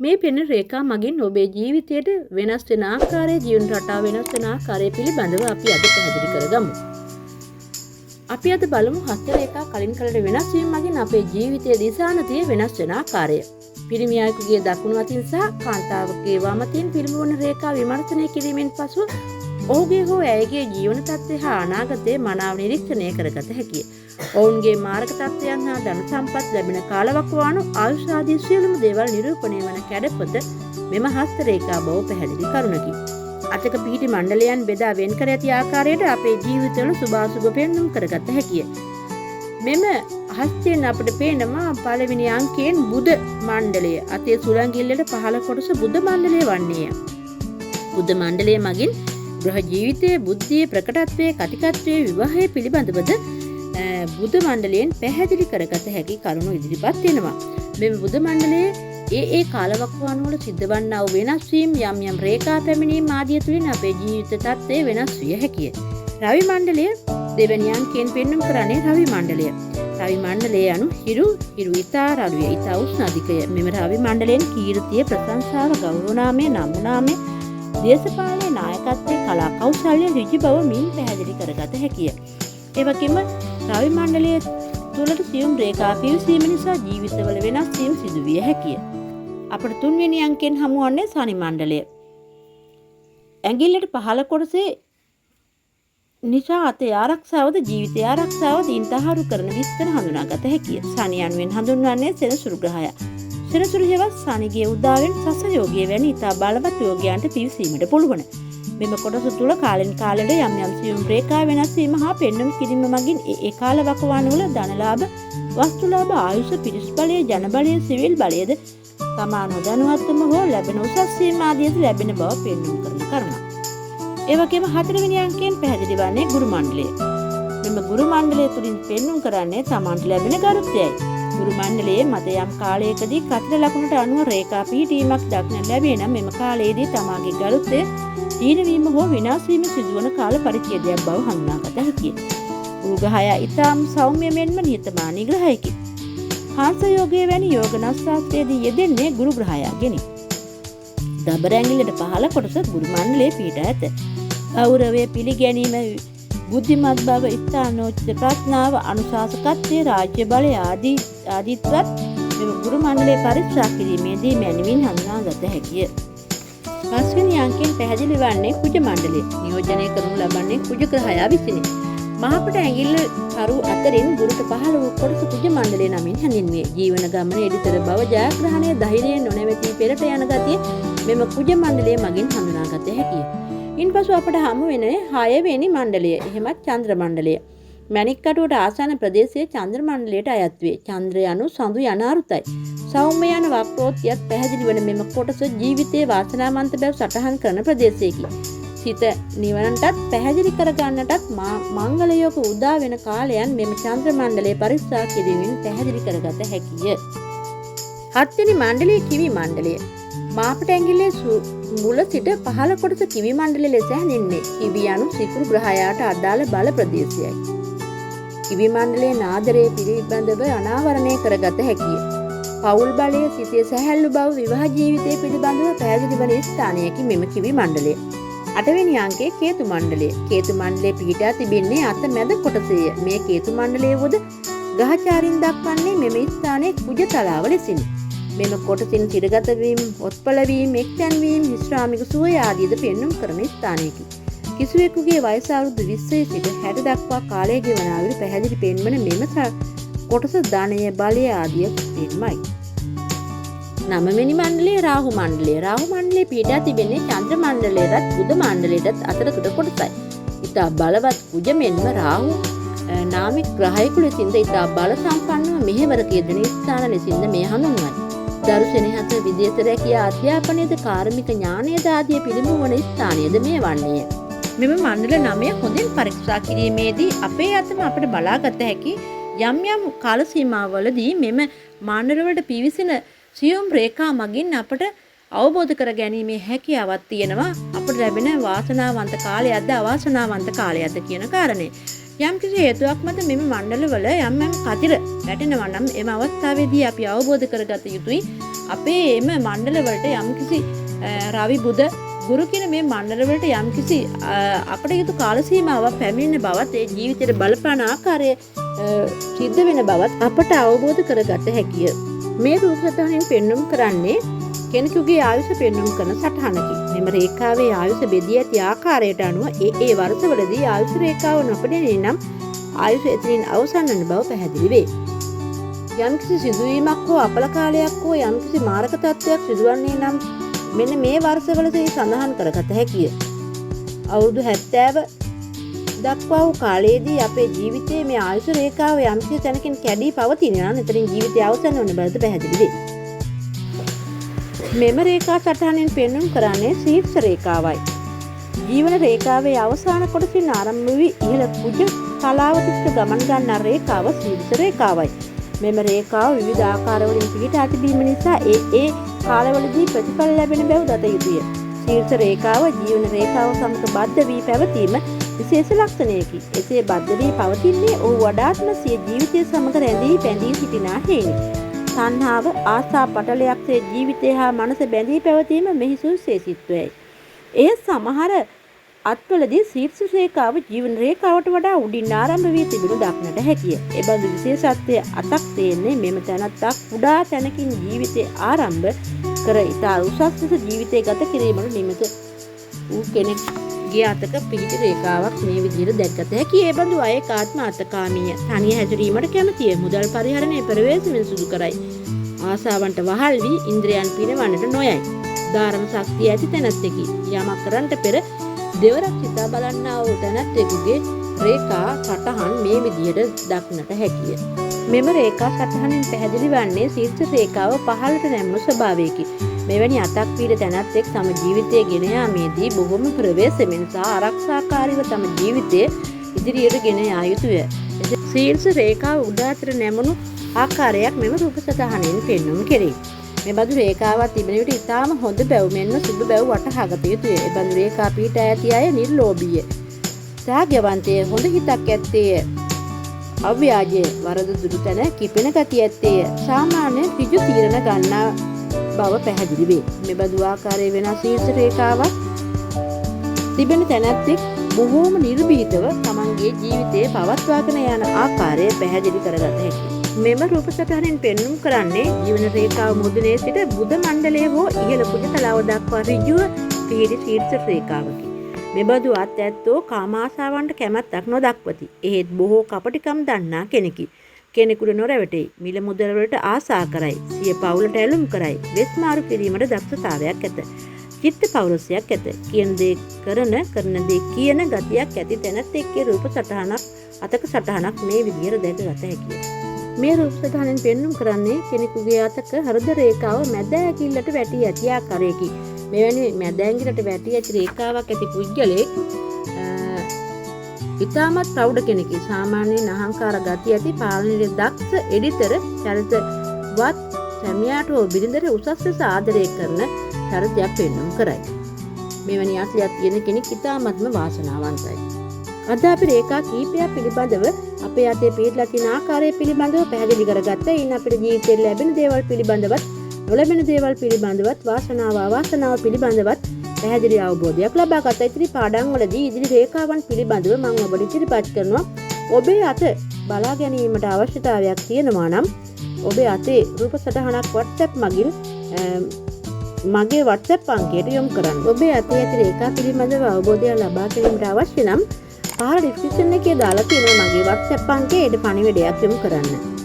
මේ පෙනෙන රේඛා මගින් ඔබේ ජීවිතයට වෙනස් වෙන ආකාරයේ ජීවන රටාව වෙනස් වෙන ආකාරය පිළිබඳව අපි අද පැහැදිලි කරගමු. අපි අද බලමු හස්ත රේඛා කලින් කලට වෙනස් වීම මගින් අපේ ජීවිතයේ දිශානතිය වෙනස් වෙන ආකාරය. පිරිමියෙකුගේ දකුණු අතින් සහ කාන්තාවකගේ වම් අතින් පිළිඹවන රේඛා විමර්ශනය කිරීමෙන් පසු ඔහුගේ හෝ ඇයගේ ජීවන තත්ත්වය හා අනාගතයේ මනාව නිරීක්ෂණය කරගත හැකිය. ඔවුන්ගේ මාර්ග තත්ත්වයන් හා ධන සම්පත් ලැබෙන කාලවකවානු ආයුෂ ආදී සියලුම දේවල් නිරූපණය වන කැඩපත මෙම හස්ත රේඛා බව පැහැදිලි කරුණකි. අතක පිහිටි මණ්ඩලයන් බෙදා වෙන් කර ඇති ආකාරයට අපේ ජීවිතවල සුභාසුභ පෙන්눔 කරගත හැකිය. මෙම හස්තයෙන් අපිට පේනවා පළවෙනි අංකයෙන් බුධ මණ්ඩලය. අතේ සුළංගිල්ලට පහළ කොටස බුධ මණ්ඩලය වන්නේය. බුධ මණ්ඩලය මගින් ග්‍රහ ජීවිතයේ බුද්ධියේ ප්‍රකටත්වයේ කටිකත්වයේ විවාහයේ පිළිබඳවද බුධ මණ්ඩලයෙන් පැහැදිලි කරගත හැකි කරුණු ඉදිරිපත් වෙනවා. මෙම බුධ මණ්ඩලයේ ඒ කාලවකවානු වල සිද්ධවන්නා වූ වෙනස් වීම යම් රේඛා පැමිණීම් ආදිය තුළින් අපේ ජීවිත තත්ත්වය වෙනස් විය හැකිය. රවි මණ්ඩලය දෙවැනි අංකයෙන් පෙන්වන්න කරන්නේ රවි මණ්ඩලය. රවි මණ්ඩලය anu හිරු ඉතා රළුය ඉතා උෂ්ණ අධිකය. මෙම රවි මණ්ඩලයෙන් කීර්තිය ප්‍රශංසාව ගෞරව නාමය නම් නාමය දේශපාලන නායකත්වයේ කලා කෞශල්‍ය ඍජු බව මින් පැහැදිලි කරගත හැකිය. ඒ වගේම රවි මණ්ඩලයේ තුලට සියුම් රේඛා පිවිසීම නිසා ජීවිතවල වෙනස් වීම සිදු විය හැකිය. අපට තුන්වෙනි අංකයෙන් හමුවන්නේ ශනි මණ්ඩලය. ඇඟිල්ලට පහළ කොටසේ නිසා අතේ ආරක්ෂාවද ජීවිතය ආරක්ෂාවද ඉන්තහාරු කරන විස්තර හඳුනාගත හැකිය. ශනි යනුවෙන් හඳුන්වන්නේ සෙනසුරු ග්‍රහය. සෙනසුරු හේවත් ශනිගේ උදාවෙන් සස යෝගයේ වැනි ඉතා බලවත් යෝගයන්ට පිවිසීමට පුළුවන්. මෙම කොටස තුල කාලෙන් කාලයට යම් සියුම් රේඛා වෙනස් වීම හා පෙන්වීම කිරීම මගින් ඒ කාල වකවානු වල ධනලාභ, වස්තුලාභ, ආයුෂ, පිරිස් බලය, ජන බලය, සිවිල් බලයද තමා නොදැනුවත්වම හෝ ලැබෙන උසස් වීම ආදියද ලැබෙන බව පෙන්වීම කරන කරුණක්. ඒ වගේම හතරවෙනි අංකයෙන් පැහැදිලි වන්නේ ගුරු මණ්ඩලය. මෙම ගුරු මණ්ඩලය තුලින් පෙන්වීම කරන්නේ තමන්ට ලැබෙන ගරුත්වයයි. ගුරු මණ්ඩලයේ මත යම් කාලයකදී කතර ලකුණට අනුව රේඛා පිහිටීමක් දක්නට ලැබේ නම් මෙම කාලයේදී තමාගේ ගරුත්වය දීනවීම හෝ විනාශ වීම සිදුවන කාල පරිච්ඡේදයක් බව හඳුනාගත හැකිය. ගුරු ග්‍රහය ඊටම සෞම්‍ය මෙන්ම නිහතමානී ග්‍රහයකි. හංස යෝගයේ වැනි යෝග නාස්ත්‍රයේදී යෙදෙන්නේ ගුරු ග්‍රහයාගෙනි. දබර ඇඟිල්ලට පහළ කොටස ගුරු මණ්ඩලයේ පිහිට ඇත. ගෞරවය පිළිගැනීම, බුද්ධිමත් බව, ස්ථානෝචිත ප්‍රඥාව, අනුශාසකත්වය, රාජ්‍ය බලය ආදීත්වත් මෙම ගුරු මණ්ඩලයේ පරික්ෂා කිරීමේදී මැනවින් හඳුනාගත හැකිය. පස්වෙනි අංකයෙන් පැහැදිලි වන්නේ කුජ මණ්ඩලය. නියෝජනය කරනු ලබන්නේ කුජ ග්‍රහයා විසිනි. මහපට ඇඟිල්ල කරු අතරින් ගුරුට පහළ වූ කොටස කුජ මණ්ඩලය නමින් හැඳින්වේ. ජීවන ගමනේ එඩිතර බව, ජයග්‍රහණය, ධෛර්යයෙන් නොනැවතී පෙරට යන ගතිය මෙම කුජ මණ්ඩලය මගින් හඳුනාගත හැකිය. ඉන්පසු අපට හමු වෙන්නේ 6 වෙනි මණ්ඩලය. එහෙමත් චන්ද්‍ර මණ්ඩලය. මණික් කටුවට ආසන්න ප්‍රදේශයේ චන්ද්‍ර මණ්ඩලයට අයත් වේ. චන්ද්‍රය anu සඳු යන අරුතයි. සෞම්‍ය යන වක්‍රෝත්තියත් පැහැදිලි වන මෙම කොටස ජීවිතයේ වාසනාවන්ත බව සටහන් කරන ප්‍රදේශයකි. සිත නිවනටත් පැහැදිලි කරගන්නටත් මංගල යෝග උදා වෙන කාලයන් මෙම චන්ද්‍ර මණ්ඩලයේ පරික්ෂා කිරීමෙන් පැහැදිලි කරගත හැකිය. 7 වෙනි මණ්ඩලය කිවි මණ්ඩලය. මාපට ඇඟිල්ලේ මුල සිට පහළ කොටස කිවි මණ්ඩලය ලෙස හැඳින්වේ. කිවි anu සිකුරු ග්‍රහයාට අදාළ බල ප්‍රදේශයයි. කිවි මණ්ඩලයේ නාදරයේ පිළිබඳව අනාවරණය කරගත හැකිය. පෞල් බලය, සිතේ සැහැල්ලු බව, විවාහ ජීවිතය පිළිබඳව පැහැදිලි වන ස්ථානයකි මෙම කිවි මණ්ඩලය. 8 වෙනි අංකයේ කේතු මණ්ඩලය. කේතු මණ්ඩලයේ පිහිටා තිබෙන්නේ අත මැද කොටසේය. මේ කේතු මණ්ඩලයේ වුද ග්‍රහචාරින් දක්වන්නේ මෙම ස්ථානයේ කුජ තලාව ලෙසිනි. මෙම කොටසින් තිරගත වීම, ඔත්පල වීම, එක්තැන් වීම, විශ්‍රාමික සුවය ආදීද පෙන්වීම කරන ස්ථානයකි. කිසිවෙකුගේ වයස අවුරුදු 20 සිට 60 දක්වා කාලය ගෙවන අයුරු පැහැදිලි පෙන්වන මෙම කොටස ධනය, බලය ආදිය පෙන්වයි. 9 වෙනි මණ්ඩලය රාහු මණ්ඩලය. රාහු මණ්ඩලයේ පිහිටා තිබෙන්නේ චන්ද්‍ර මණ්ඩලයටත් බුධ මණ්ඩලයටත් අතරතුර කොටසයි. ඉතා බලවත් කුජ මෙන්ම රාහු නාමික ග්‍රහයෙකු ලෙසින්ද ඉතා බල සම්පන්නව මෙහෙවරක යෙදෙන ස්ථාන ලෙසින්ද මෙය හඳුන්වයි. දරු සෙනෙහස, විදේශ රැකියා, අධ්‍යාපනයේද, කාර්මික ඥානයේද ආදී පිළිඹවන ස්ථානයේද මේ වන්නේය. මෙම මණ්ඩල 9 හොඳින් පරීක්ෂා කිරීමේදී අපේ අතම අපට බලාගත හැකි යම් කාල සීමාවලදී මෙම මණ්ඩලවලට පිවිසෙන සියුම් රේඛා මගින් අපට අවබෝධ කර ගැනීමේ හැකියාවක් තියෙනවා. අපට ලැබෙන වාසනාවන්ත කාලයක්ද අවාසනාවන්ත කාලයක්ද කියන කාරණේ. යම් කිසි හේතුවක් මත මෙම මණ්ඩලවල යම් කතිර වැටෙනවා නම් එම අවස්ථාවේදී අපි අවබෝධ කරගත යුතුයි අපේ එම මණ්ඩලවලට යම් කිසි රවි බුධ ගුරු කියන මේ මණ්ඩලවලට යම් කිසි අපටයුතු කාල සීමාවක් පැමිණෙන බවත් ඒ ජීවිතයට බලපාන ආකාරය සිද්ධ වෙන බවත් අපට අවබෝධ කරගත හැකිය. මේ රූප සටහනින් පෙන්වුම් කරන්නේ කෙනෙකුගේ ආයුෂ පෙන්වුම් කරන සටහනකි. මෙම රේඛාවේ ආයුෂ බෙදී ඇති ආකාරයට අනුව ඒ වර්ෂවලදී ආයුෂ රේඛාව නොපෙනෙන්නේ නම් ආයුෂ එතනින් අවසන් වන බව පැහැදිලි වේ. යම්කිසි සිදුවීමක් හෝ අපල කාලයක් හෝ යම්කිසි මාරක තත්ත්වයක් සිදුවන්නේ නම් මෙන්න මේ වර්ෂවලදී සඳහන් කරගත හැකිය. අවුරුදු 70 දක්වා වූ කාලයේදී අපේ ජීවිතයේ මේ ආයුෂ රේඛාව යම්කිසි තැනකින් කැඩී පවතිනවා නම් එතනින් ජීවිතය අවසන් වන බවද පැහැදිලි වේ. මෙම රේඛා සටහනෙන් පෙන්වුම් කරන්නේ ශීර්ෂ රේඛාවයි. ජීවන රේඛාවේ අවසාන කොටසින් ආරම්භ වී ඉහළ කුජ කලාවතිස්ස ගමන් ගන්නා රේඛාව ශීර්ෂ රේඛාවයි. මෙම රේඛාව විවිධ ආකාරවලින් පිහිටා තිබීම නිසා ඒ කාලවලදී ප්‍රතිඵල ලැබෙන බව දත යුතුය. ශීර්ෂ රේඛාව ජීවන රේඛාව සමග බද්ධ වී පැවතීම විශේෂ ලක්ෂණයකි. එසේ බද්ධ වී පවතින්නේ ඔහු වඩාත්ම සිය ජීවිතය සමග රැඳී බැඳී සිටිනා හේයිනි. තණ්හාව ආසා පටලයක්සේ ජීවිතය හා මනස බැඳී පැවතීම මෙහි සුවිශේෂීත්වයයි. එය සමහර අත්වලදී ශීර්ෂ රේඛාව ජීවන රේඛාවට වඩා උඩින් ආරම්භ වී තිබෙනු දක්නට හැකිය. එබඳු විශේෂත්වය අතක් තේන්නේ මෙම තැනැත්තා කුඩා තැනකින් ජීවිතය ආරම්භ කර ඉතා උසස් ලෙස ජීවිතය ගත කිරීමට නිමිත වූ කෙනෙක්ගේ අතක පිහිටි රේඛාවක් මේ විදිහට දැක්කත හැකියි. එබඳු අය ආත්ම අතකාමීය තනිය හැසිරීමට කැමතිය. මුදල් පරිහරණය පරිවේශමෙන් සිදු කරයි. ආසාවන්ට වහල් වී ඉන්ද්‍රයන් පිනවන්නට නොයයි. ධාරණ ශක්තිය ඇති තැනැත්තෙකි. යමක් කරන්නට පෙර දෙවරක් සිතා බලන්නා වූ තැනැත්තෙකුගේ රේඛා සටහන් මේ විදිහට දක්නට හැකිය. මෙම රේඛා සටහනින් පැහැදිලි වන්නේ ශීර්ෂ රේඛාව පහළට නැමුණු ස්වභාවයකි. මෙවැනි අතක් පීඩ තැනැත්තෙක් තම ජීවිතය ගෙන යාමේදී බොහොම ප්‍රවේශමෙන් සහ ආරක්ෂාකාරීව තම ජීවිතය ඉදිරියට ගෙන යා යුතුය. ශීර්ෂ රේඛාව උඩ අතර නැමුණු ආකාරයක් මෙම රූප සටහනෙන් පෙන්වුම් කෙරේ. මේ බඳු රේඛාවක් තිබෙන විට ඉතාම හොඳ බැව් මෙන්ම සුදු බැව් වටහාගත යුතුය. ඒ බඳු රේඛා පීඨ ඇති අය නිර්ලෝභීය. ත්‍යාගවන්තය හොඳ හිතක් ඇත්තේය. අව්‍යාජය වරද දුරු තැන කිපෙන ගතිය ඇත්තේය. සාමාන්‍ය ඍජු තීරණ ගන්නා බව පැහැදිලි වේ. මේ බඳු ආකාරයේ වෙනස් ශීර්ෂ රේඛාවක් තිබෙන තැනැත්තෙක් බොහෝම නිර්භීතව තමන්ගේ ජීවිතය පවත්වාගෙන යන ආකාරය පැහැදිලි කරගත හැකියි. මෙම රූප සටහනෙන් පෙන්වුම් කරන්නේ ජීවන රේඛාව මුදුනේ සිට බුධ මණ්ඩලයේ හෝ ඉහළ කුජ තලාව දක්වා ඍජුව පිහිටි ශීර්ෂ රේඛාවකි. මෙබඳු අත් ඇත්තෝ කාමාශාවන්ට කැමැත්තක් නොදක්වති. එහෙත් බොහෝ කපටිකම් දන්නා කෙනෙකි. කෙනෙකුට නොරැවටෙයි. මිල මුදල් වලට ආසා කරයි. සිය පවුලට ඇලුම් කරයි. වෙස් මාරු කිරීමට දක්ෂතාවයක් ඇත. චිත්ත පෞරුෂයක් ඇත. කියන දේ කරන දේ කියන ගතියක් ඇති තැනැත්තෙක්ගේ රූප සටහනක් අතක සටහනක් මේ විදිහට දැකගත හැකිය. මේ රූප සටහනෙන් පෙන්වුම් කරන්නේ කෙනෙකුගේ අතක හෘද රේඛාව මැද ඇඟිල්ලට වැටි ඇති ආකාරයකි. මෙවැනි මැද ඇඟිල්ලට වැටි ඇති රේඛාවක් ඇති පුද්ගලයෙක් ඉතාමත් ප්‍රෞಢ කෙනෙකි. සාමාන්‍යයෙන් අහංකාර ගති ඇති පාලනයේ දක්ෂ එඩිතර චරිතවත් සැමියාට හෝ බිරිඳට උසස් ලෙස ආදරය කරන චරිතයක් පෙන්වුම් කරයි. මෙවැනි අත්ලයක් තියෙන කෙනෙක් ඉතාමත්ම වාසනාවන්තයි. අද අපි රේඛා කීපයක් පිළිබඳව අපේ අතේ පිටලා තියෙන ආකාරය පිළිබඳව පැහැදිලි කරගත්තා. ඉන් අපේ ජීවිතේ ලැබෙන දේවල් පිළිබඳවත් නොලැබෙන දේවල් පිළිබඳවත් වාසනාව අවාසනාව පිළිබඳවත් පැහැදිලි අවබෝධයක් ලබා ගත්තා. ඉතිරි පාඩම් වලදී ඉදිරි රේඛාවන් පිළිබඳව මම ඔබට ඉදිරිපත් කරනවා. ඔබේ අත බලා ගැනීමට අවශ්‍යතාවයක් තියෙනවා නම් ඔබේ අතේ රූප සටහනක් WhatsApp මගින් මගේ WhatsApp අංකයට යොමු කරන්න. ඔබේ අතේ ඇති රේඛා පිළිබඳව අවබෝධයක් ලබා ගැනීමට අවශ්‍ය නම් පහළ ඩිස්ක්‍රිප්ෂන් එකේ දාලා තියෙනවා මගේ WhatsApp අංකයට පණිවිඩයක් යොමු කරන්න.